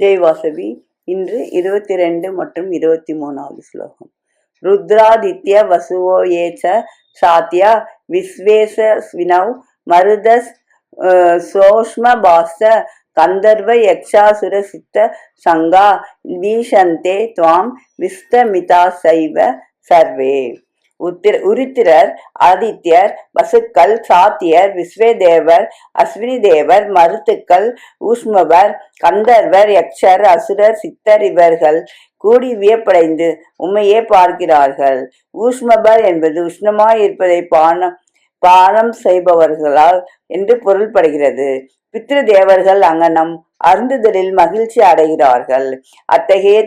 ஜெய் வாசவி. இன்று 22 மற்றும் 23வது ஸ்லோகம். ருத்ராதித்ய வசுவோ ஏச்ச சாத்யா விஸ்வேசவினவ் மருதஸ் சோஷ்ம பாஸ்த கந்தர்வ யக்ஷாசுர சித்த சங்கா வீஷந்தே துவாம் விஸ்தமிதா சைவ சர்வே. உருத்திரர், ஆதித்யர், வசுக்கள், சாத்தியர், விஸ்வதேவர், அஸ்வினி தேவர், மருத்துக்கள், ஊஷ்மவர், கந்தர்வர், யக்ஷர், அசுரர், சித்தர் இவர்கள் கூடி வியப்படைந்து உம்மையே பார்க்கிறார்கள். ஊஷ்மபர் என்பது உஷ்ணமாய் இருப்பதை பானம் செய்பவர்களால் என்று பொருள்படுகிறது. பித்ரு தேவர்கள் அங்கனம் அருந்துதலில் மகிழ்ச்சி அடைகிறார்கள். அத்தகைய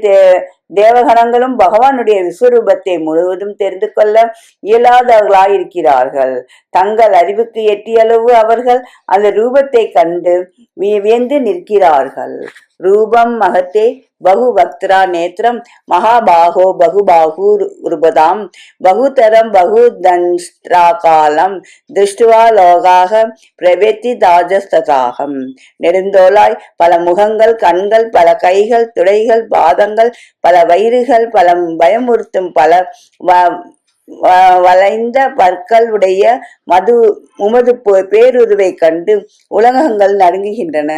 தேவகணங்களும் பகவானுடைய விஸ்வரூபத்தை முழுவதும் தெரிந்து கொள்ள இயலாதவர்களாயிருக்கிறார்கள். தங்கள் அறிவுக்கு எட்டியளவு அவர்கள் அந்த ரூபத்தை கண்டு வியந்து நிற்கிறார்கள். ரூபம் மகத்தே பகு வக்திரா நேத்திரம் மகாபாகோ பகுபாகு ரூபதாம் பகுதரம் பகு தன்ஷ்டிராகாலம் திருஷ்டுவா லோகாக பிரவேத்தி தாஜஸ்ததாகம். நெடுந்தோளாய் பல முகங்கள், கண்கள், பல கைகள், துடைகள், பாதங்கள், பல வயிறுகள், பல பயமுறுத்தும் பல வளைந்த பற்கள் உடைய உமது பேருருவை கண்டு உலகங்கள் நடுங்குகின்றன.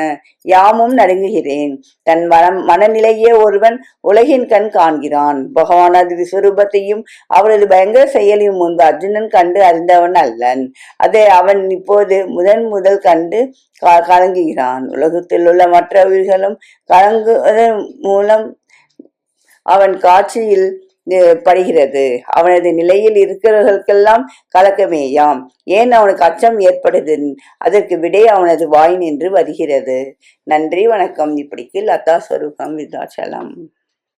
யாமும் நடுங்குகிறேன். தன் மனநிலையே ஒருவன் உலகின் கண் காண்கிறான். பகவானது விஸ்வரூபத்தையும் அவரது பயங்கர செயலையும் முன்பு அர்ஜுனன் கண்டு அறிந்தவன் அல்லன். அதை அவன் இப்போது முதல் கண்டு கலங்குகிறான். உலகத்தில் உள்ள மற்ற உயிர்களும் கலங்குவதன் மூலம் அவன் காட்சியில் படுகிறது. அவனது நிலையில் இருக்கிறவர்களுக்கெல்லாம் கலக்கமேயாம். ஏன் அவனுக்கு அச்சம் ஏற்படுது? அதற்கு விடை அவனது வாய் நின்று வருகிறது. நன்றி, வணக்கம். இப்படிக்கு லதா ஸ்வரூபம் விருதாச்சலம்.